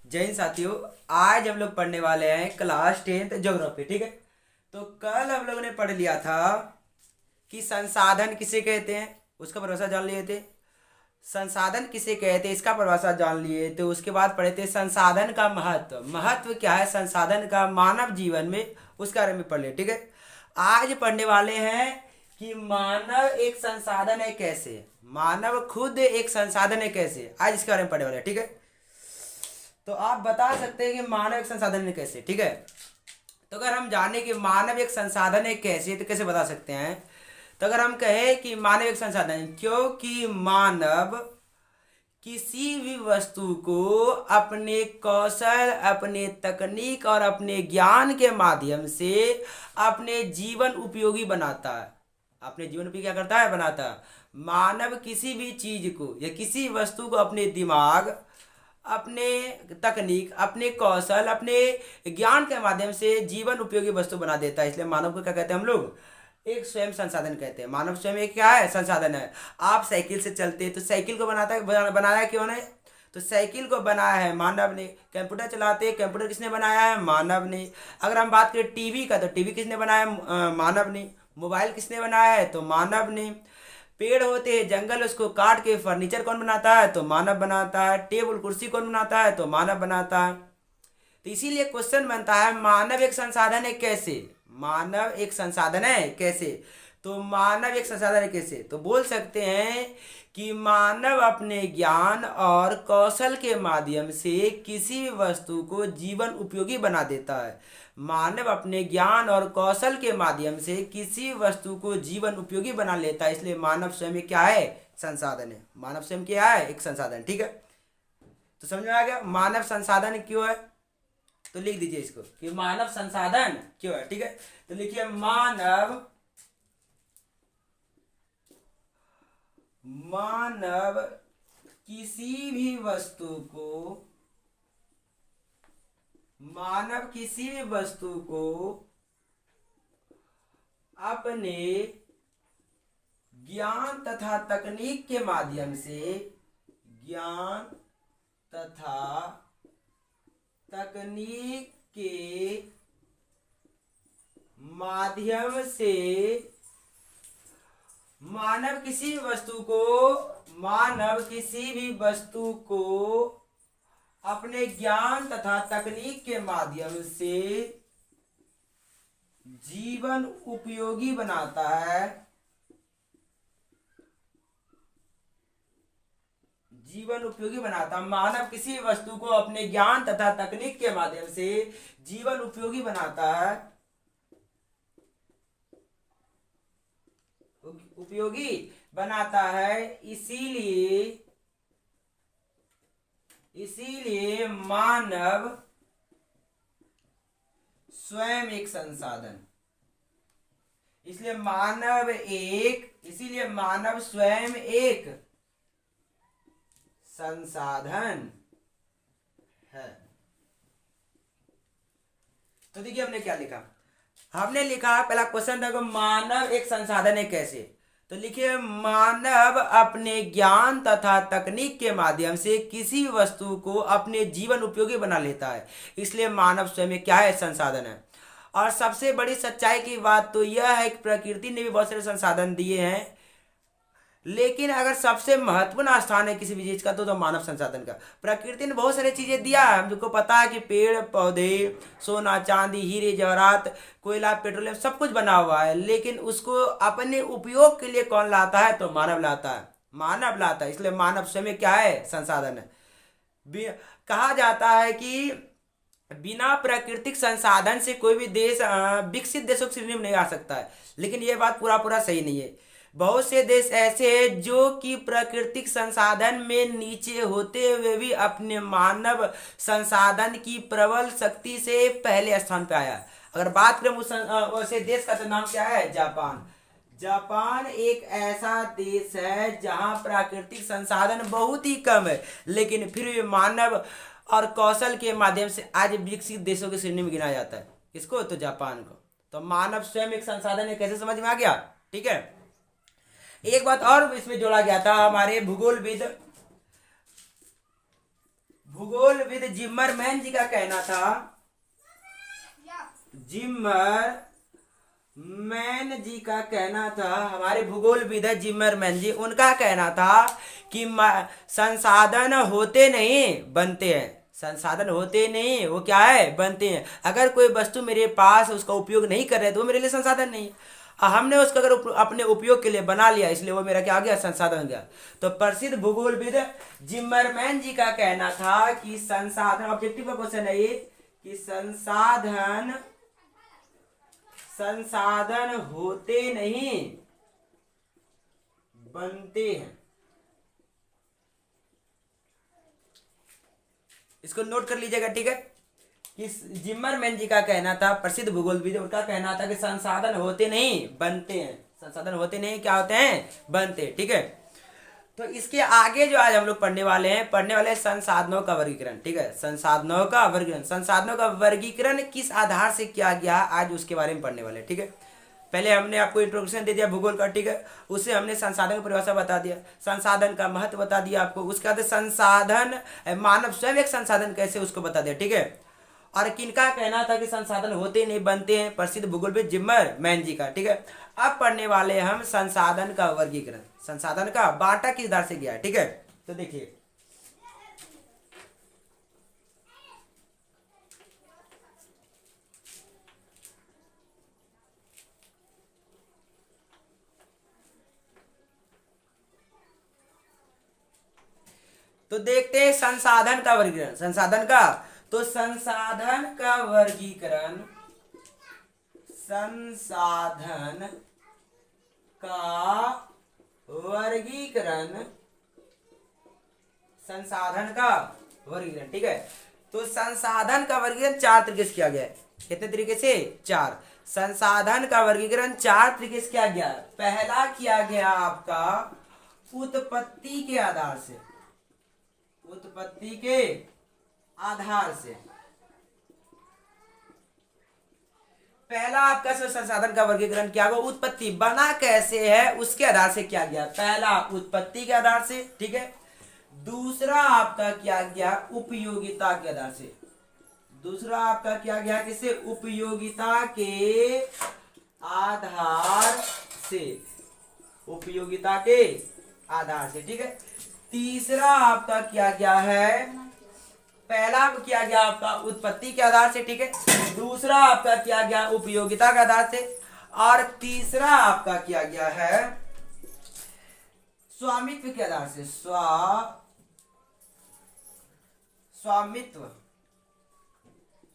जय हिंद साथियों। आज हम लोग पढ़ने वाले हैं क्लास 10th ज्योग्राफी। ठीक है, तो कल हम लोगों ने पढ़ लिया था कि संसाधन किसे कहते हैं, उसका परिभाषा जान लिए थे। संसाधन किसे कहते हैं इसका परिभाषा जान लिए थे। उसके बाद पढ़े थे संसाधन का महत्व, महत्व क्या है संसाधन का मानव जीवन में, उसके बारे में पढ़ लिए। ठीक है, आज पढ़ने वाले हैं कि मानव एक संसाधन है कैसे, मानव खुद एक संसाधन है कैसे, आज इसके बारे में पढ़ने वाले हैं। ठीक है, तो आप बता सकते हैं कि मानव एक संसाधन है कैसे। ठीक है, तो अगर हम जाने कि मानव एक संसाधन है कैसे, तो कैसे बता सकते हैं। तो अगर हम कहें कि मानव एक संसाधन है, क्योंकि मानव किसी भी वस्तु को अपने कौशल, अपने तकनीक और अपने ज्ञान के माध्यम से अपने जीवन उपयोगी बनाता है। अपने जीवन उपयोगी क्या करता है, बनाता है। मानव किसी भी चीज को या किसी वस्तु को अपने दिमाग, अपने तकनीक, अपने कौशल, अपने ज्ञान के माध्यम से जीवन उपयोगी वस्तु बना देता है। इसलिए मानव को क्या कहते हैं हम लोग, एक स्वयं संसाधन कहते हैं। मानव स्वयं एक क्या है, संसाधन है। आप साइकिल से चलते तो साइकिल को बनाया क्यों ने, तो साइकिल को बनाया है मानव ने। कंप्यूटर चलाते, कंप्यूटर किसने बनाया है, मानव ने। अगर हम बात करें टीवी का, तो टीवी किसने बनाया है, मानव ने। मोबाइल किसने बनाया है, तो मानव ने। पेड़ होते हैं, जंगल, उसको काट के फर्नीचर कौन बनाता है, तो मानव बनाता है। टेबल कुर्सी कौन बनाता है, तो मानव बनाता है। तो इसीलिए क्वेश्चन बनता है मानव एक संसाधन है कैसे, मानव एक संसाधन है कैसे। तो मानव एक संसाधन है कैसे, तो बोल सकते हैं कि मानव अपने ज्ञान और कौशल के माध्यम से किसी भी वस्तु को जीवन उपयोगी बना देता है। मानव अपने ज्ञान और कौशल के माध्यम से किसी वस्तु को जीवन उपयोगी बना लेता है। इसलिए मानव स्वयं क्या है, संसाधन है। मानव स्वयं क्या है, एक संसाधन। ठीक है, तो समझ में आ गया मानव संसाधन क्यों है। तो लिख दीजिए इसको कि मानव संसाधन क्यों है। ठीक है, तो लिखिए मानव किसी भी वस्तु को, मानव किसी भी वस्तु को अपने ज्ञान तथा तकनीक के माध्यम से, ज्ञान तथा तकनीक के माध्यम से मानव किसी भी वस्तु को, मानव किसी भी वस्तु को अपने ज्ञान तथा तकनीक के माध्यम से जीवन उपयोगी बनाता है, जीवन उपयोगी बनाता। मानव किसी वस्तु को अपने ज्ञान तथा तकनीक के माध्यम से जीवन उपयोगी बनाता है, उपयोगी बनाता है। इसीलिए मानव स्वयं एक संसाधन, इसीलिए मानव स्वयं एक संसाधन है। तो देखिए हमने क्या लिखा, हमने लिखा पहला क्वेश्चन था मानव एक संसाधन है कैसे। तो लिखिए मानव अपने ज्ञान तथा तकनीक के माध्यम से किसी वस्तु को अपने जीवन उपयोगी बना लेता है। इसलिए मानव स्वयं क्या है, संसाधन है। और सबसे बड़ी सच्चाई की बात तो यह है कि प्रकृति ने भी बहुत सारे संसाधन दिए हैं, लेकिन अगर सबसे महत्वपूर्ण स्थान है किसी भी चीज का तो मानव संसाधन का। प्रकृति ने बहुत सारी चीजें दिया है, हमको पता है कि पेड़ पौधे, सोना चांदी, हीरे जवाहरात, कोयला, पेट्रोलियम सब कुछ बना हुआ है, लेकिन उसको अपने उपयोग के लिए कौन लाता है, तो मानव लाता है, मानव लाता है। इसलिए मानव स्वयं क्या है, संसाधन है। कहा जाता है कि बिना प्राकृतिक संसाधन से कोई भी देश विकसित देशों की श्रेणी में नहीं आ सकता है, लेकिन यह बात पूरा सही नहीं है। बहुत से देश ऐसे हैं जो कि प्राकृतिक संसाधन में नीचे होते हुए भी अपने मानव संसाधन की प्रबल शक्ति से पहले स्थान पे आया। अगर बात करें उस वैसे देश का, तो नाम क्या है, जापान। जापान एक ऐसा देश है जहां प्राकृतिक संसाधन बहुत ही कम है, लेकिन फिर भी मानव और कौशल के माध्यम से आज विकसित देशों की श्रेणी में गिना जाता है। किसको, तो जापान को। तो मानव स्वयं एक संसाधन है कैसे, समझ में आ गया। ठीक है, एक बात और इसमें जोड़ा गया था, हमारे भूगोलविद भूगोलविद जिम्मरमैन जी का कहना था, जिम्मरमैन जी का कहना था, हमारे भूगोलविद है जिम्मरमैन जी, उनका कहना था कि संसाधन होते नहीं बनते हैं। संसाधन होते नहीं, वो क्या है, बनते हैं। अगर कोई वस्तु मेरे पास उसका उपयोग नहीं कर रहे तो वो मेरे लिए संसाधन नहीं है। हमने उसको अगर अपने उपयोग के लिए बना लिया, इसलिए वो मेरा क्या हो गया, संसाधन हो गया। तो प्रसिद्ध भूगोलविद जिम्मरमैन जी का कहना था कि संसाधन, ऑब्जेक्टिव का क्वेश्चन है ये, कि संसाधन होते नहीं बनते हैं। इसको नोट कर लीजिएगा, ठीक है। कि जिम्मरमैन जी का कहना था, प्रसिद्ध भूगोलविद, उनका कहना था कि संसाधन होते नहीं बनते हैं। संसाधन होते नहीं क्या होते हैं, बनते, ठीक है। तो इसके आगे जो आज हम लोग पढ़ने वाले हैं संसाधनों का वर्गीकरण, ठीक है। संसाधनों का वर्गीकरण, संसाधनों का वर्गीकरण किस आधार से किया गया, आज उसके बारे में पढ़ने वाले हैं, ठीक है। पहले हमने आपको इंट्रोडक्शन दे दिया भूगोल का, ठीक है। उससे हमने संसाधन की परिभाषा बता दिया, संसाधन का महत्व बता दिया आपको। उसके बाद संसाधन, मानव स्वयं एक संसाधन कैसे, उसको बता दिया, ठीक है। और किनका कहना था कि संसाधन होते नहीं बनते हैं, प्रसिद्ध भूगोलविद जिम्मरमैन जी का, ठीक है। अब पढ़ने वाले हम संसाधन का वर्गीकरण, संसाधन का बांटा किस आधार से गया है, ठीक है। तो देखिए, तो देखते हैं संसाधन का वर्गीकरण, संसाधन का। तो संसाधन का वर्गीकरण, संसाधन का वर्गीकरण, संसाधन का वर्गीकरण, ठीक है। तो संसाधन का वर्गीकरण 4 तरीके से किया गया है। कितने तरीके से, 4। संसाधन का वर्गीकरण 4 तरीके से किया गया। पहला किया गया आपका उत्पत्ति के आधार से, उत्पत्ति के आधार से। पहला आपका संसाधन का वर्गीकरण क्या होगा, उत्पत्ति, बना कैसे है उसके आधार से किया गया। पहला उत्पत्ति के आधार से, ठीक है। दूसरा आपका किया गया उपयोगिता के आधार से, दूसरा आपका किया गया किसे, उपयोगिता के आधार से, उपयोगिता के आधार से, ठीक है। तीसरा आपका किया गया है, पहला किया गया आपका उत्पत्ति के आधार से, ठीक है। दूसरा आपका किया गया उपयोगिता के आधार से, और तीसरा आपका किया गया है स्वामित्व के आधार से,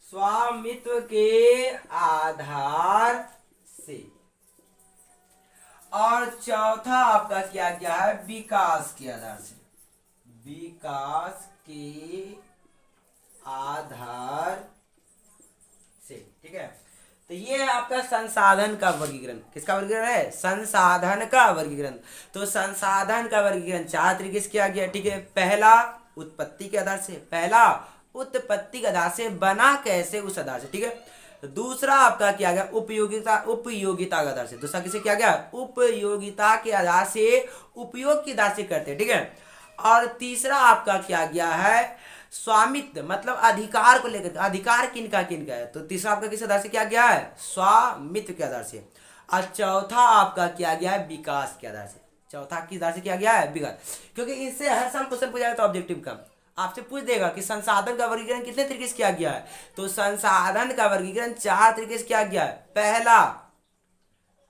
स्वामित्व के आधार से। और चौथा आपका किया गया है विकास के आधार से, विकास के आधार से, ठीक है। तो ये है आपका संसाधन का वर्गीकरण। किसका वर्गीकरण है, संसाधन का वर्गीकरण। तो संसाधन का वर्गीकरण 4 तरीके से किया गया, ठीक है। पहला उत्पत्ति के आधार से, पहला उत्पत्ति के आधार से, बना कैसे उस आधार से, ठीक है। दूसरा आपका किया गया उपयोगिता, उपयोगिता के आधार से। दूसरा किसे किया गया, उपयोगिता के आधार से, उपयोग के आधार से करते हैं, ठीक है। और तीसरा आपका किया गया है स्वामित्व, मतलब अधिकार को लेकर, अधिकार किनका किनका है। तो तीसरा आपका किस आधार से किया गया है, स्वामित्व के आधार से। और चौथा आपका किया गया है विकास के आधार से। चौथा किस आधार से किया गया है, विकास। क्योंकि इससे हर साल क्वेश्चन पूछा जाता है ऑब्जेक्टिव का, आपसे पूछ देगा कि संसाधन का वर्गीकरण कितने तरीके से किया गया है। तो संसाधन का वर्गीकरण 4 तरीके से किया गया है।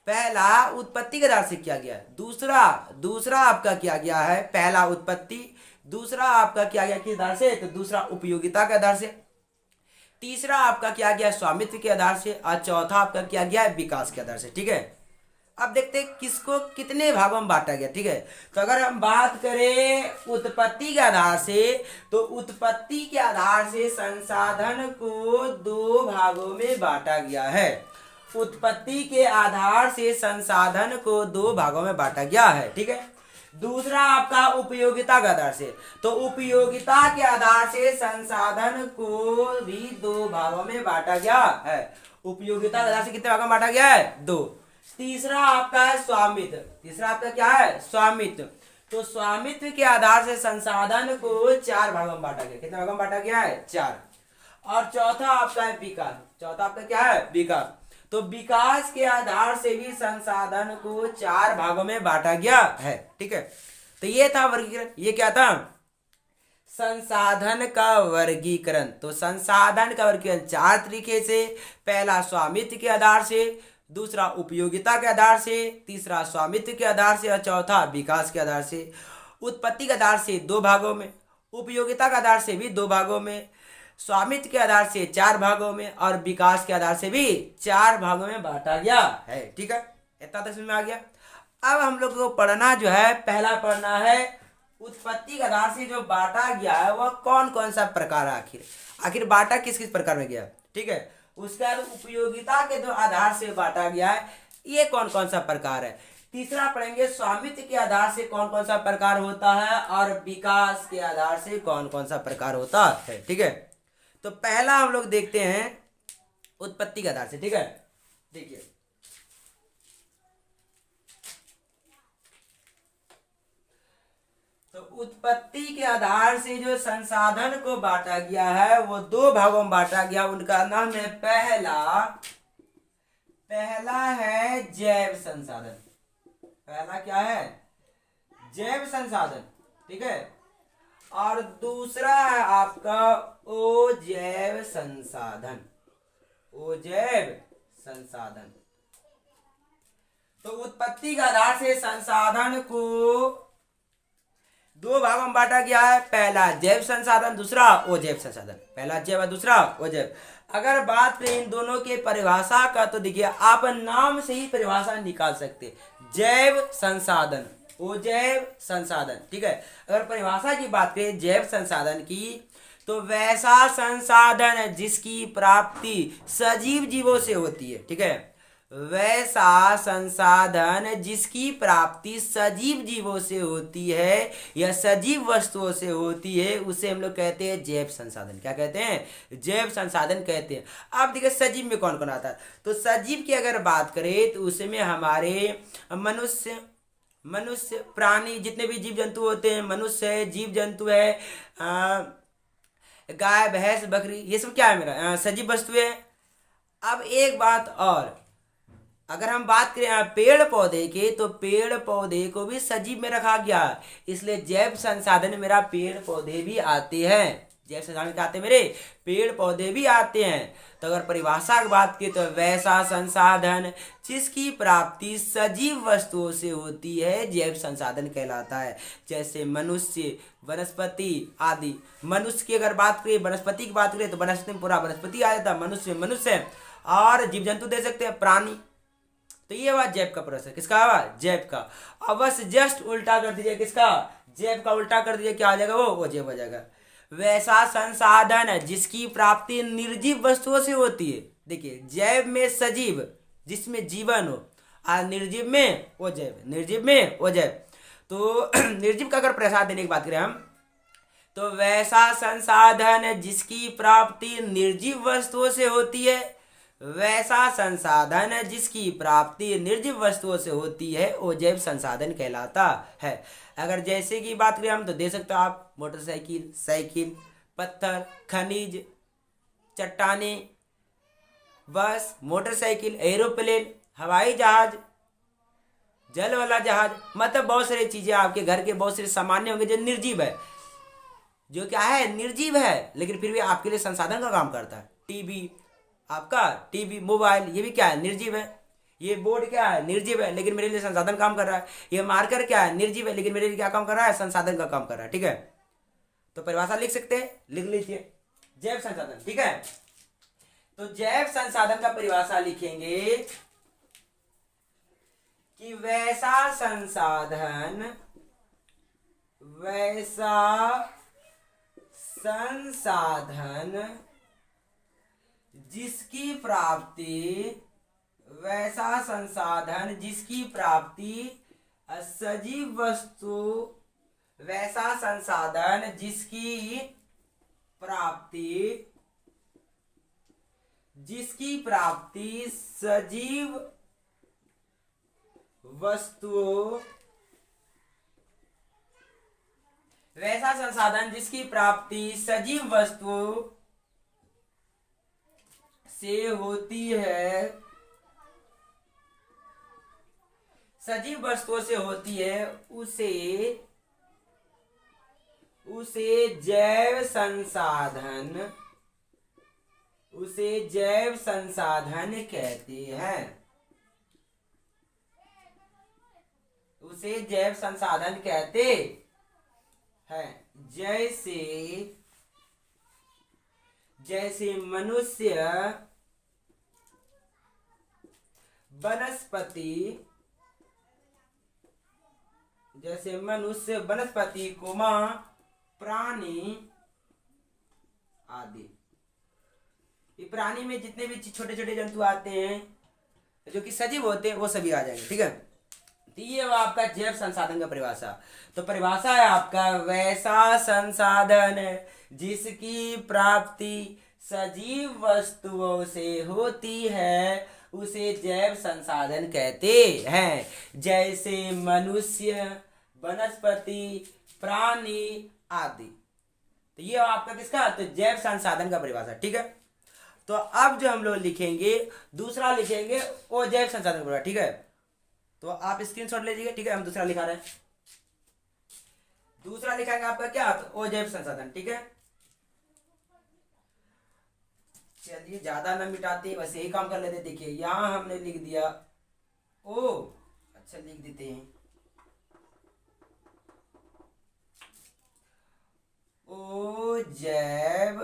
पहला उत्पत्ति के आधार से किया गया है। दूसरा आपका किया गया है, पहला उत्पत्ति, दूसरा आपका किया गया किस आधार से, तो दूसरा उपयोगिता के आधार से। तीसरा आपका किया गया स्वामित्व के आधार से, और चौथा आपका किया गया विकास के आधार से, ठीक है। अब देखते हैं किसको कितने भागों में बांटा गया, ठीक है। तो अगर हम बात करें उत्पत्ति के आधार से, तो उत्पत्ति के आधार से संसाधन को 2 भागों में बांटा गया है। उत्पत्ति के आधार से संसाधन को 2 भागों में बांटा गया है, ठीक है। दूसरा आपका उपयोगिता के आधार से, तो उपयोगिता के आधार से संसाधन को भी 2 भागों में बांटा गया है। उपयोगिता के आधार से कितने भागों में बांटा गया है, 2। तीसरा आपका है स्वामित्व, तीसरा आपका क्या है, स्वामित्व। तो स्वामित्व के आधार से संसाधन को 4 भागों में बांटा गया। कितने भागों में बांटा गया है? 4। और चौथा आपका है विकास। चौथा आपका क्या है? विकास। तो विकास के आधार से भी संसाधन को 4 भागों में बांटा गया है। ठीक है, तो ये था वर्गीकरण। ये क्या था? संसाधन का वर्गीकरण। तो संसाधन का वर्गीकरण 4 तरीके से। पहला स्वामित्व के आधार से, दूसरा उपयोगिता के आधार से, तीसरा स्वामित्व के आधार से और चौथा विकास के आधार से। उत्पत्ति के आधार से 2 भागों में, उपयोगिता के आधार से भी 2 भागों में, स्वामित्व के आधार से 4 भागों में और विकास के आधार से भी 4 भागों में बांटा गया है। ठीक है, इतना तक समझ में आ गया। अब हम लोग को पढ़ना जो है, पहला पढ़ना है उत्पत्ति के आधार से जो बांटा गया है वह कौन कौन सा प्रकार है, आखिर बांटा किस किस प्रकार में गया। ठीक है, उसके बाद उपयोगिता के जो आधार से बांटा गया है ये कौन कौन सा प्रकार है। तीसरा पढ़ेंगे स्वामित्व के आधार से कौन कौन सा प्रकार होता है और विकास के आधार से कौन कौन सा प्रकार होता है। ठीक है, तो पहला हम लोग देखते हैं उत्पत्ति के आधार से। ठीक है, देखिए तो उत्पत्ति के आधार से जो संसाधन को बांटा गया है वो 2 भागों में बांटा गया। उनका नाम है, पहला है जैव संसाधन। पहला क्या है? जैव संसाधन। ठीक है, और दूसरा है आपका अजैव संसाधन। अजैव संसाधन। तो उत्पत्ति के आधार से संसाधन को 2 भागों में बांटा गया है। पहला जैव संसाधन, दूसरा अजैव संसाधन। पहला जैव, दूसरा अजैव। अगर बात करें इन दोनों के परिभाषा का तो देखिए आप नाम से ही परिभाषा निकाल सकते, जैव संसाधन, अजैव संसाधन। ठीक है, अगर परिभाषा की बात करें जैव संसाधन की तो वैसा संसाधन है जिसकी प्राप्ति सजीव जीवों से होती है। ठीक है, वैसा संसाधन जिसकी प्राप्ति सजीव जीवों से होती है या सजीव वस्तुओं से होती है उसे हम लोग कहते हैं जैव संसाधन। क्या कहते हैं? जैव संसाधन कहते हैं। अब देखिए सजीव में कौन कौन आता है। तो सजीव की अगर बात करें तो उसमें हमारे मनुष्य प्राणी जितने भी जीव जंतु होते हैं, मनुष्य है, जीव जंतु है, गाय भैंस बकरी, ये सब क्या है मेरा सजीव वस्तु है। अब एक बात और, अगर हम बात करें पेड़ पौधे के तो पेड़ पौधे को भी सजीव में रखा गया, इसलिए जैव संसाधन मेरा पेड़ पौधे भी आते हैं। जैव संसाधन क्या आते हैं मेरे? पेड़ पौधे भी आते हैं। तो अगर परिभाषा की बात की तो वैसा संसाधन जिसकी प्राप्ति सजीव वस्तुओं से होती है जैव संसाधन कहलाता है। जैसे मनुष्य, वनस्पति आदि। मनुष्य की अगर बात करें, वनस्पति की बात करें तो वनस्पति में पूरा वनस्पति आ जाता है, मनुष्य और जीव जंतु दे सकते हैं, प्राणी। तो ये हुआ जैव का प्रोसेस। किसका हुआ? जैव का। अब बस जस्ट उल्टा कर दीजिए, किसका? जैव का उल्टा कर दीजिए, क्या आ जाएगा? वो जैव हो जाएगा। वैसा संसाधन जिसकी प्राप्ति निर्जीव वस्तुओं से होती है। देखिए जैव में सजीव जिसमें जीवन हो और निर्जीव में वो जैव, निर्जीव में वो जैव। तो निर्जीव का अगर प्रसाद देने की बात करें हम तो वैसा संसाधन जिसकी प्राप्ति निर्जीव वस्तुओं से होती है, वैसा संसाधन जिसकी प्राप्ति निर्जीव वस्तुओं से होती है वो जैव संसाधन कहलाता है। अगर जैसे की बात करें हम तो दे सकते हो आप मोटरसाइकिल, साइकिल, पत्थर, खनिज, चट्टाने, बस, मोटरसाइकिल, एरोप्लेन, हवाई जहाज, जल वाला जहाज, मतलब बहुत सारी चीजें आपके घर के बहुत सारे सामान्य होंगे जो निर्जीव है, जो क्या है? निर्जीव है, लेकिन फिर भी आपके लिए संसाधन का काम करता है। टीवी, आपका टीवी, मोबाइल, ये भी क्या है? निर्जीव है। ये बोर्ड क्या है? निर्जीव है, लेकिन मेरे लिए संसाधन काम कर रहा है। ये मार्कर क्या है? निर्जीव है, लेकिन मेरे लिए क्या काम कर रहा है? संसाधन का काम कर रहा है। ठीक है, तो परिभाषा लिख सकते हैं, लिख लीजिए जैव संसाधन। ठीक है, तो जैव संसाधन का परिभाषा लिखेंगे कि वैसा संसाधन जिसकी प्राप्ति सजीव वस्तु, वैसा संसाधन जिसकी प्राप्ति सजीव वस्तुओं वैसा संसाधन जिसकी प्राप्ति सजीव वस्तुओं से होती है, सजीव वस्तुओं से होती है, उसे जैव संसाधन, उसे जैव संसाधन कहते हैं, उसे जैव संसाधन कहते हैं। जैसे मनुष्य, वनस्पति, जैसे मनुष्य, वनस्पति, प्राणी आदि। ये प्राणी में जितने भी छोटे छोटे जंतु आते हैं जो कि सजीव होते हैं वो सभी आ जाएंगे, ठीक है। तो ये वो आपका जैव संसाधन का परिभाषा। तो परिभाषा है आपका वैसा संसाधन जिसकी प्राप्ति सजीव वस्तुओं से होती है, उसे जैव संसाधन कहते हैं। जैसे मनुष्य, वनस्पति, प्राणी आदि। तो ये आपका किसका, तो जैव संसाधन का परिभाषा, ठीक है। तो अब जो हम लोग लिखेंगे, दूसरा लिखेंगे वो जैव संसाधन का परिभाषा, ठीक है। तो आप स्क्रीनशॉट ले लीजिए, ठीक है। हम दूसरा लिखा रहे हैं, दूसरा लिखाएंगे आपका क्या, तो जैव संसाधन, ठीक है। चलिए ज्यादा ना मिटाते, बस यही काम कर लेते। देखिए यहां हमने लिख दिया ओ, अच्छा लिख देते हैं ओ जैव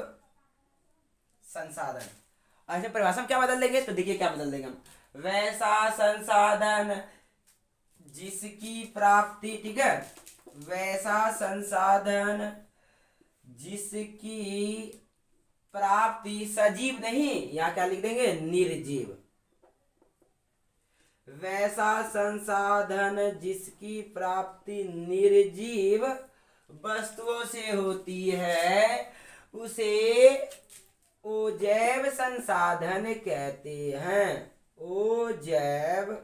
संसाधन। अच्छा परिभाषा में क्या बदल देंगे, तो देखिए क्या बदल देंगे हम, वैसा संसाधन जिसकी प्राप्ति, ठीक है, वैसा संसाधन जिसकी प्राप्ति सजीव नहीं, यहां क्या लिख देंगे, निर्जीव। वैसा संसाधन जिसकी प्राप्ति निर्जीव वस्तुओं से होती है, उसे अजैव संसाधन कहते हैं, अजैव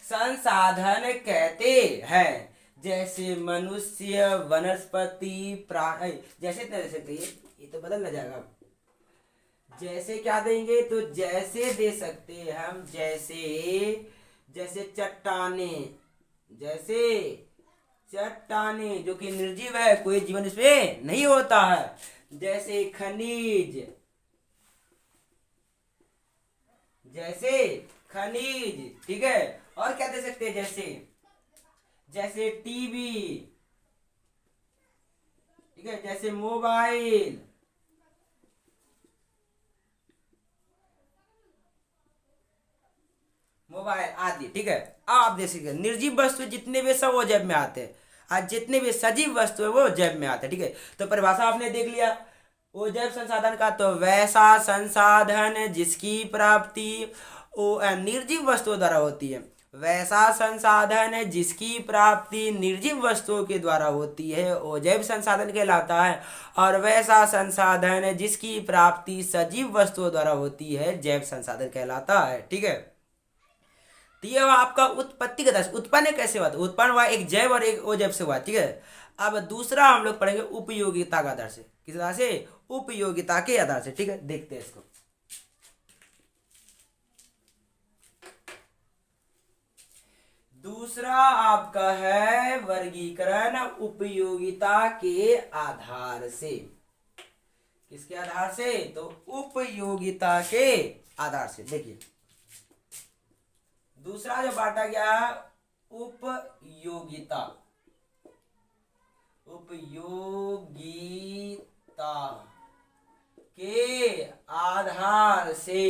संसाधन कहते हैं। जैसे मनुष्य, वनस्पति, प्राणी, जैसे ये तो बदल ना जाएगा। जैसे क्या देंगे, तो जैसे दे सकते हैं हम, जैसे चट्टाने, जैसे चट्टाने जो कि निर्जीव है, कोई जीवन इसमें नहीं होता है। जैसे खनिज, ठीक है। और क्या दे सकते हैं, जैसे टीवी, ठीक है, जैसे मोबाइल, आदि, ठीक है। आप देख सकते हैं निर्जीव वस्तु जितने भी सब वो जैव में आते हैं, और जितने भी सजीव वस्तु है वो जैव में आते हैं, ठीक है। तो परिभाषा आपने देख लिया वो जैव संसाधन का, तो वैसा संसाधन जिसकी प्राप्ति निर्जीव वस्तुओं द्वारा होती है, वैसा संसाधन जिसकी प्राप्ति निर्जीव वस्तुओं के द्वारा होती है वो जैव संसाधन कहलाता है, और वैसा संसाधन जिसकी प्राप्ति सजीव वस्तुओं द्वारा होती है जैव संसाधन कहलाता है, ठीक है। तो ये आपका उत्पत्ति का दर्श, उत्पन्न कैसे हुआ, उत्पन्न हुआ एक जैव और एक अजैव से हुआ, ठीक है। अब दूसरा हम लोग पढ़ेंगे उपयोगिता का आधार से, किस आधार से, उपयोगिता के आधार से, ठीक है। देखते हैं इसको। दूसरा आपका है वर्गीकरण उपयोगिता के आधार से, किसके आधार से, तो उपयोगिता के आधार से। देखिए दूसरा जो बांटा गया उपयोगिता, के आधार से,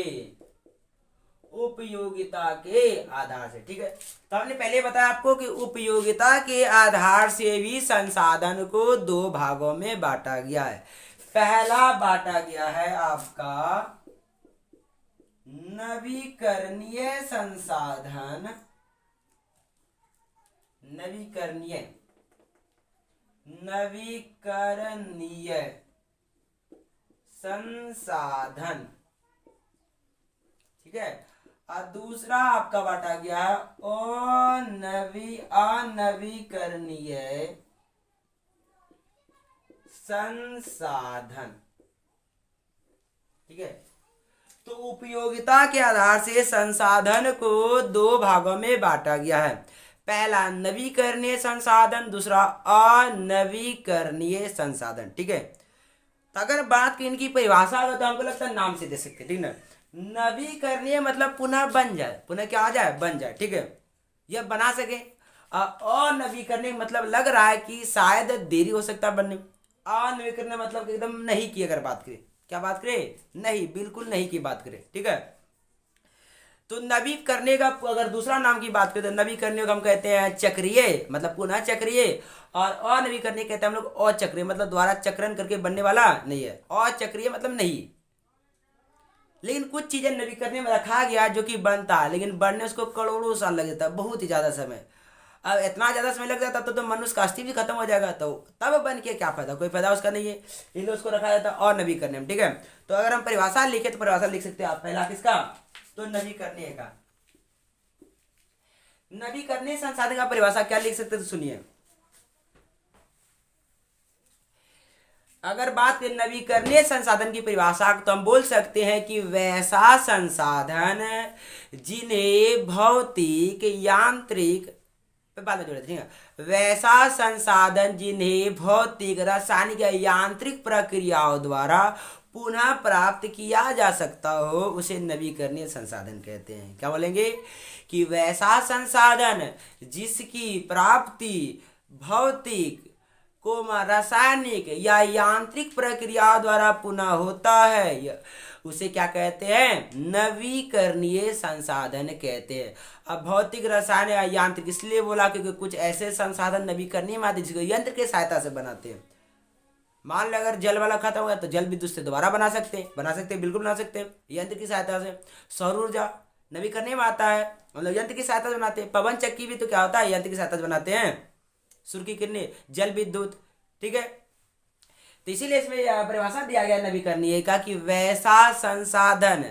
उपयोगिता के आधार से, ठीक है। तो हमने पहले बताया आपको कि उपयोगिता के आधार से भी संसाधन को दो भागों में बांटा गया है। पहला बांटा गया है आपका नवीकरणीय संसाधन, नवीकरणीय संसाधन, ठीक है। और दूसरा आपका बांटा गया अनवीकरणीय संसाधन। ठीक है, तो उपयोगिता के आधार से संसाधन को दो भागों में बांटा गया है। पहला नवीकरणीय संसाधन, दूसरा अनवीकरणीय संसाधन। ठीक है, तो अगर बात की इनकी परिभाषा हो तो हमको लगता है नाम से दे सकते हैं। ठीक ना, नवीकरणीय मतलब पुनः बन जाए, पुनः क्या आ जाए, बन जाए। ठीक है, यह बना सके। अनवीकरणीय मतलब लग रहा है कि शायद देरी हो सकता है बनने में। अनवीकरणीय मतलब एकदम नहीं की अगर बात करें, क्या बात करें, नहीं, बिल्कुल नहीं की बात करें। ठीक है, तो नवीकरणीय का अगर दूसरा नाम की बात करें तो नवीकरणीय को हम कहते हैं चक्रीय, मतलब पुनः चक्रीय। और अनवीकरणीय कहते हैं हम लोग अचक्रीय, मतलब द्वारा चक्रण करके बनने वाला नहीं है। अचक्रीय मतलब नहीं। लेकिन कुछ चीजें नवीकरणीय में रखा गया जो कि बनता है, लेकिन बनने उसको करोड़ों साल लग जाता है, बहुत ही ज्यादा समय। अब इतना ज्यादा समय लग जाता तो मनुष्य का अस्तित्व भी खत्म हो जाएगा, तो तब बन के क्या फायदा, कोई फायदा उसका नहीं है, इसलिए उसको रखा जाता है अनवीकरणीय में। ठीक है, तो अगर हम परिभाषा लिखे तो परिभाषा लिख सकते हैं आप, पहला किसका, तो नवीकरणीय का। नवीकरणीय संसाधन का परिभाषा क्या लिख सकते, तो सुनिए। अगर बात करें नवीकरणीय संसाधन की परिभाषा तो हम बोल सकते हैं कि वैसा संसाधन जिन्हें भौतिक, यांत्रिक, बाद में जोड़े, ठीक है, वैसा संसाधन जिन्हें भौतिक, रासायनिक या यांत्रिक प्रक्रियाओं द्वारा पुनः प्राप्त किया जा सकता हो, उसे नवीकरणीय संसाधन कहते हैं। क्या बोलेंगे, कि वैसा संसाधन जिसकी प्राप्ति भौतिक, रासायनिक या यांत्रिक प्रक्रिया द्वारा पुनः होता है, उसे क्या कहते हैं, नवीकरणीय संसाधन कहते हैं। अब भौतिक, रसायन या यांत्रिक इसलिए बोला क्योंकि कुछ ऐसे संसाधन नवीकरणीय माध्यम जिसको यंत्र की सहायता से बनाते हैं। मान लो अगर जल वाला खत्म हो गया तो जल विद्युत से दोबारा बना सकते हैं, बिल्कुल बना सकते हैं यंत्र की सहायता से। सौर ऊर्जा नवीकरणीय में आता है, मतलब यंत्र की सहायता से बनाते हैं। पवन चक्की भी तो क्या होता है, यंत्र की सहायता से बनाते हैं, सूर्य की किरणें, जल विद्युत। ठीक है, तो इसीलिए इसमें परिभाषा दिया गया नवीकरणीय का कि वैसा संसाधन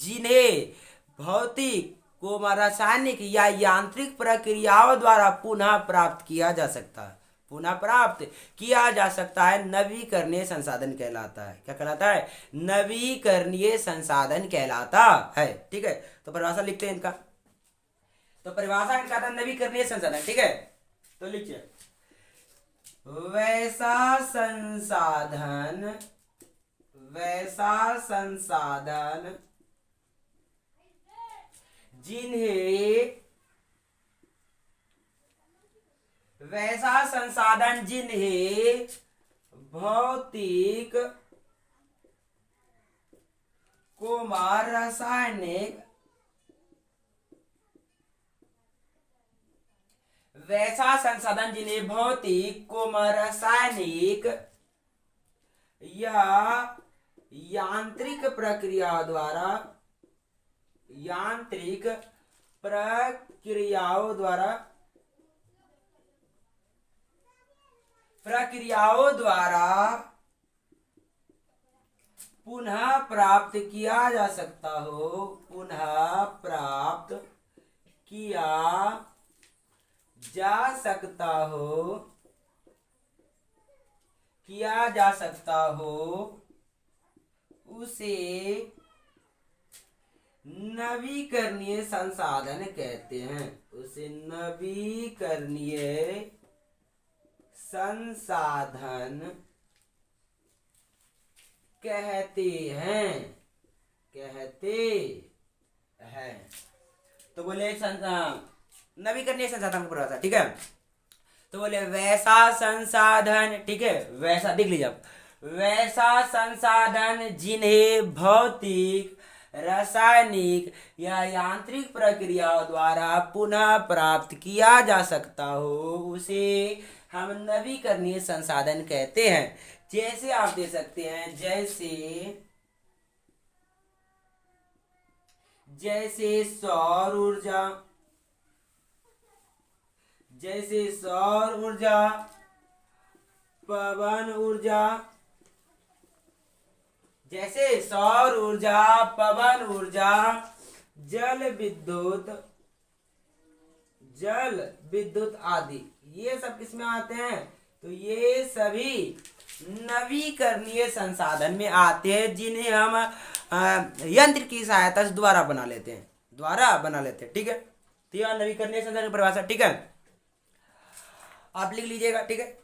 जिन्हें भौतिक, रासायनिक या यांत्रिक प्रक्रियाओं द्वारा पुनः प्राप्त किया जा सकता है, नवीकरणीय संसाधन कहलाता है। क्या कहलाता है, नवीकरणीय संसाधन कहलाता है। ठीक है, तो परिभाषा लिखते हैं इनका। तो परिभाषा इनका था नवीकरणीय संसाधन। ठीक है, तो लिखिए, वैसा संसाधन जिन्हें भौतिक, रासायनिक, रासायनिक या यांत्रिक प्रक्रियाओं द्वारा पुनः प्राप्त किया जा सकता हो, उसे नवीकरणीय संसाधन कहते हैं। तो बोले नवीकरणीय संसाधन को परिभाषा। ठीक है, तो बोले वैसा संसाधन, ठीक है, वैसा देख लीजिए आप, वैसा संसाधन जिन्हें भौतिक, रासायनिक या यांत्रिक प्रक्रियाओं द्वारा पुनः प्राप्त किया जा सकता हो, उसे हम नवीकरणीय संसाधन कहते हैं। जैसे आप दे सकते हैं, जैसे सौर ऊर्जा, पवन ऊर्जा, जल विद्युत आदि, ये सब किसमें आते हैं, तो तो ये सभी नवीकरणीय संसाधन में आते हैं, जिन्हें हम यंत्र की सहायता से द्वारा बना लेते हैं, ठीक है। तो यह नवीकरणीय संसाधन की परिभाषा, ठीक है, आप लिख लीजिएगा, ठीक है।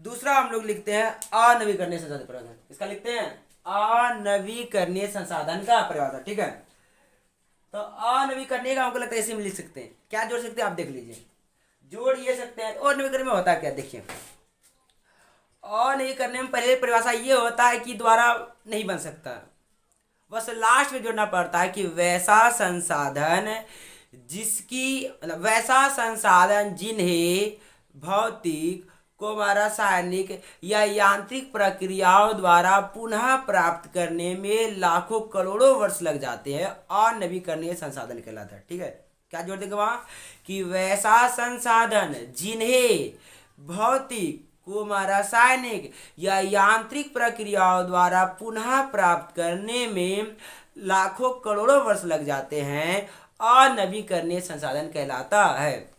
दूसरा हम लोग लिखते हैं अनवीकरणीय संसाधन परिभाषा। इसका लिखते हैं अनवीकरणीय संसाधन का परिभाषा, ठीक है। तो अनवीकरणीय का हमको लगता है इसी में लिख सकते हैं। क्या जोड़ सकते हैं आप देख लीजिए, जोड़ ये सकते हैं। और नवीकरण में होता क्या, देखिए अनवीकरण में पहले परिभाषा ये होता है कि द्वारा नहीं बन सकता, बस लास्ट में जोड़ना पड़ता है कि वैसा संसाधन जिन्हें भौतिक को रासायनिक या यांत्रिक प्रक्रियाओं द्वारा पुनः प्राप्त करने में लाखों करोड़ों वर्ष लग जाते हैं, अनवीकरणीय संसाधन कहलाता है, ठीक है। क्या जोड़ देंगे वहां कि वैसा संसाधन जिन्हें भौतिक को रासायनिक या यांत्रिक प्रक्रियाओं द्वारा पुनः प्राप्त करने में लाखों करोड़ों वर्ष लग जाते हैं, अनवीकरणीय संसाधन कहलाता है।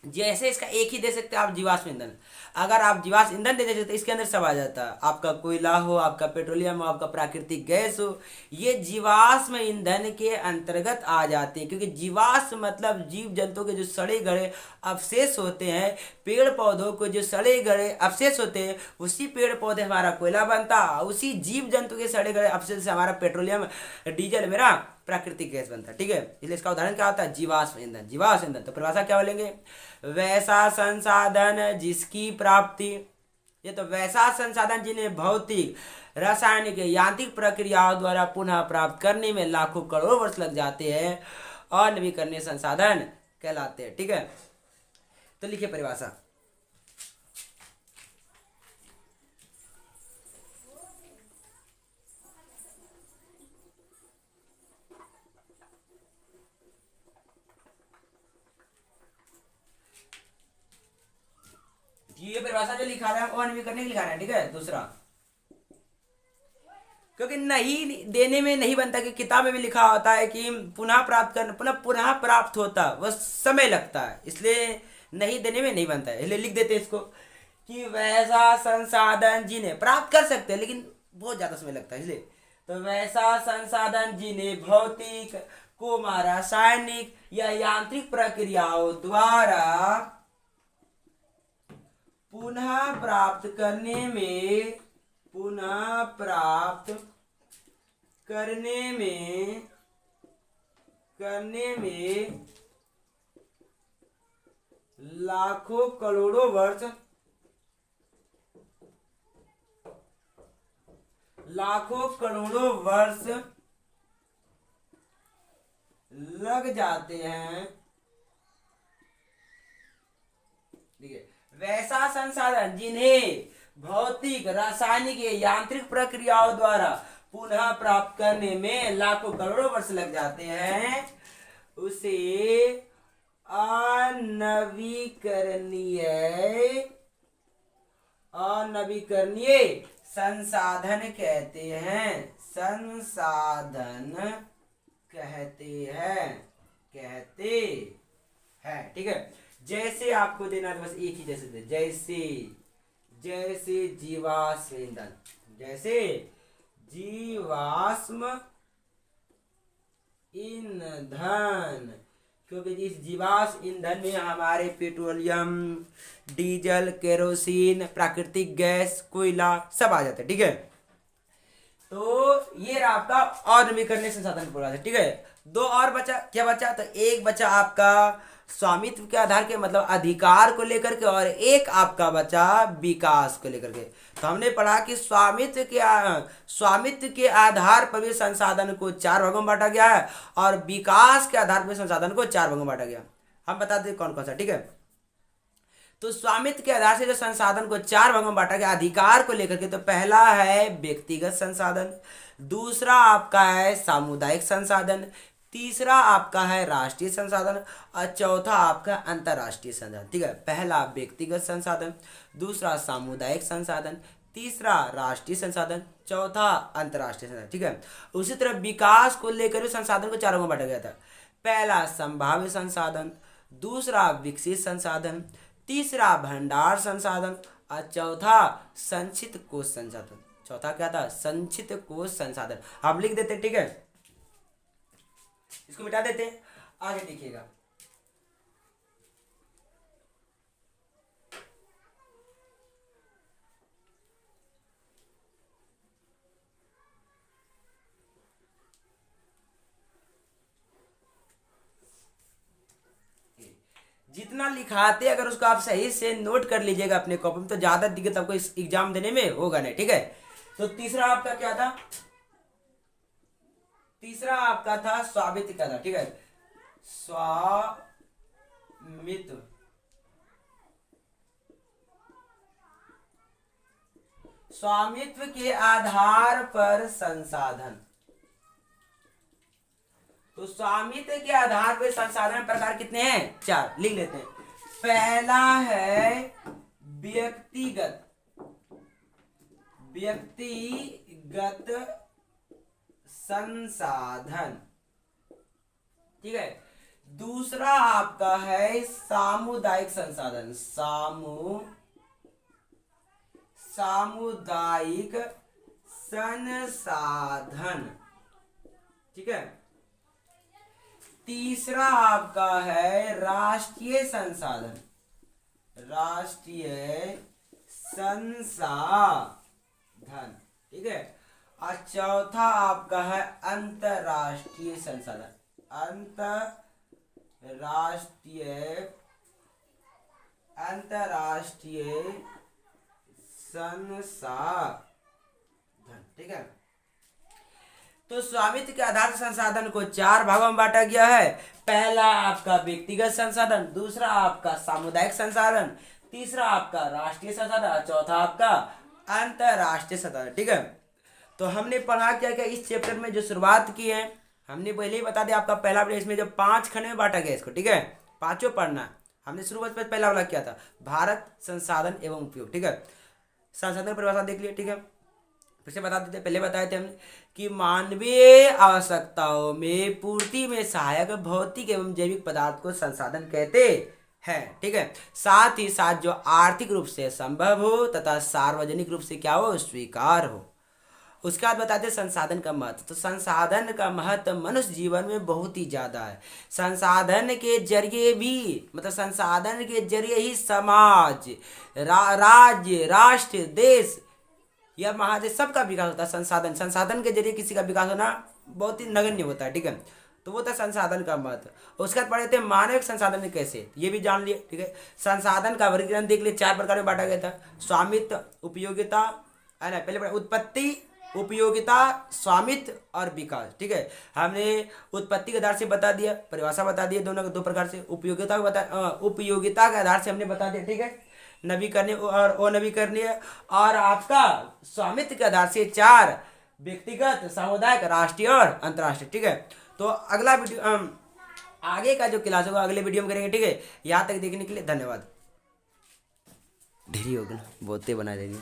जैसे इसका एक ही दे सकते हैं आप, जीवाश्म ईंधन। अगर आप जीवाश्म ईंधन दे देते तो इसके अंदर सब आ जाता, आपका कोयला हो, आपका पेट्रोलियम हो, आपका प्राकृतिक गैस हो, ये जीवाश्म ईंधन के अंतर्गत आ जाते हैं। क्योंकि जीवाश्म मतलब जीव जंतु के जो सड़े गले अवशेष होते हैं, पेड़ पौधों को जो सड़े गले अवशेष होते हैं, उसी पेड़ पौधे हमारा कोयला बनता, उसी जीव जंतु के सड़े गले अवशेष से हमारा पेट्रोलियम, डीजल, मेरा प्राकृतिक गैस बनता है, ठीक है। इसलिए इसका उदाहरण क्या होता है, जीवाश्म ईंधन। तो परिभाषा क्या बोलेंगे, वैसा संसाधन जिसकी प्राप्ति, ये तो वैसा संसाधन जिन्हें भौतिक, रासायनिक, यांत्रिक प्रक्रियाओं द्वारा पुनः प्राप्त करने में लाखों करोड़ों वर्ष लग जाते हैं, अनवीकरणीय संसाधन कहलाते हैं, ठीक है। तो लिखिए परिभाषा, ये परिभाषा जो लिखा रहा है वो अनवीकरणीय लिखा रहा है, ठीक है। दूसरा, क्योंकि नहीं देने में नहीं बनता, कि किताब में भी लिखा होता है कि पुनः प्राप्त करना, पुनः प्राप्त होता वह समय लगता है, इसलिए नहीं देने में नहीं बनता है, इसलिए लिख देते इसको कि वैसा संसाधन जिन्हें प्राप्त कर सकते हैं लेकिन बहुत ज्यादा समय लगता है, इसलिए तो वैसा संसाधन जिन्हें भौतिक को रासायनिक या यांत्रिक प्रक्रियाओं द्वारा पुनः प्राप्त करने में लाखों करोड़ों वर्ष लग जाते हैं, ठीक है। वैसा संसाधन जिन्हें भौतिक, रासायनिक, यांत्रिक प्रक्रियाओं द्वारा पुनः प्राप्त करने में लाखों करोड़ों वर्ष लग जाते हैं, उसे अनवीकरणीय संसाधन कहते हैं, ठीक है। जैसे आपको देना है, बस एक ही जैसे दे, जैसे जीवाश्म ईंधन, क्योंकि इस जीवाश्म ईंधन में हमारे पेट्रोलियम, डीजल, केरोसिन, प्राकृतिक गैस, कोयला सब आ जाते हैं, ठीक है। तो ये आपका अनवीकरणीय संसाधन पूरा है, ठीक है। दो और बचा, क्या बचा, तो एक बचा आपका स्वामित्व के आधार के, मतलब अधिकार को लेकर के, और एक आपका बचा विकास को लेकर के। तो हमने पढ़ा कि स्वामित्व के आधार पर भी संसाधन को 4 भागों में बांटा गया है, और विकास के आधार पर संसाधन को 4 भागों में बांटा गया। हम बता दें कौन कौन सा, ठीक है। तो स्वामित्व के आधार से जो संसाधन को 4 भागों में बांटा गया अधिकार को लेकर के, तो पहला है व्यक्तिगत संसाधन, दूसरा आपका है सामुदायिक संसाधन, तीसरा आपका है राष्ट्रीय संसाधन, और चौथा आपका अंतरराष्ट्रीय संसाधन, ठीक है। पहला व्यक्तिगत संसाधन, दूसरा सामुदायिक संसाधन, तीसरा राष्ट्रीय संसाधन, चौथा अंतरराष्ट्रीय संसाधन, ठीक है। उसी तरह विकास को लेकर संसाधन को 4 भागों में बांटा गया था। पहला संभाव्य संसाधन, दूसरा विकसित संसाधन, तीसरा भंडार संसाधन, और चौथा संचित कोश संसाधन। चौथा क्या था? संचित कोश संसाधन। आप लिख देते, ठीक है, इसको मिटा देते हैं, आगे देखिएगा। जितना लिखाते अगर उसको आप सही से नोट कर लीजिएगा अपने कॉपी में, तो ज्यादा दिक्कत आपको इस एग्जाम देने में होगा नहीं, ठीक है। तो तीसरा आपका क्या था? तीसरा आपका था स्वामित्व का था, ठीक है, स्वामित्व। स्वामित्व के आधार पर संसाधन। तो स्वामित्व के आधार पर संसाधन प्रकार कितने हैं? 4, लिख लेते हैं। पहला है व्यक्तिगत संसाधन, ठीक है। दूसरा आपका है सामुदायिक संसाधन, सामुदायिक संसाधन, ठीक है। तीसरा आपका है राष्ट्रीय संसाधन, ठीक है। और चौथा आपका है अंतरराष्ट्रीय संसाधन, अंतरराष्ट्रीय संसाधन, ठीक है। तो स्वामित्व के आधार संसाधन को 4 भागों में बांटा गया है। पहला आपका व्यक्तिगत संसाधन, दूसरा आपका सामुदायिक संसाधन, तीसरा आपका राष्ट्रीय संसाधन, चौथा आपका अंतरराष्ट्रीय संसाधन, ठीक है। तो हमने पढ़ा क्या क्या इस चैप्टर में जो शुरुआत की है, हमने पहले ही बता दिया आपका पहला इसमें जो 5 खंड में बांटा गया इसको, ठीक है, 5 पढ़ना। हमने शुरुआत में पहला वाला क्या था? भारत, संसाधन एवं उपयोग, ठीक है। संसाधन परिभाषा देख लिया, ठीक है। फिर से बता देते, पहले बताए थे हमने कि मानवीय आवश्यकताओं में पूर्ति में सहायक भौतिक एवं जैविक पदार्थ को संसाधन कहते हैं, ठीक है। साथ ही साथ जो आर्थिक रूप से संभव हो तथा सार्वजनिक रूप से क्या हो? स्वीकार हो। उसके बाद बताते हैं संसाधन का महत्व। तो संसाधन का महत्व मनुष्य जीवन में बहुत ही ज्यादा है। संसाधन के जरिए भी, मतलब संसाधन के जरिए ही समाज, राज्य, राष्ट्र, देश या महादेश सबका विकास होता है। संसाधन के जरिए किसी का विकास होना बहुत ही नगण्य होता है, ठीक है। तो वो था संसाधन का महत्व। उसके बाद पढ़े थे मानविक संसाधन कैसे, ये भी जान लिए, ठीक है। संसाधन का वर्गीकरण देख लिए, 4 प्रकार में बांटा गया था। स्वामित्व, उपयोगिता, है ना, पहले उत्पत्ति, उपयोगिता, स्वामित्व और विकास, ठीक है। हमने उत्पत्ति के आधार से बता दिया, परिभाषा बता दिया, दोनों 2 प्रकार से। उपयोगिता के आधार से हमने बता दिया, ठीक है, नवीकरणीय और अनवीकरणीय। और आपका स्वामित्व के आधार से 4 व्यक्तिगत, सामुदायिक, राष्ट्रीय और अंतर्राष्ट्रीय, ठीक है। तो अगला वीडियो आगे का जो क्लास होगा अगले वीडियो में करेंगे, ठीक है। यहाँ तक देखने के लिए धन्यवाद। ढेरी होगा ना, बहुते बना देंगे।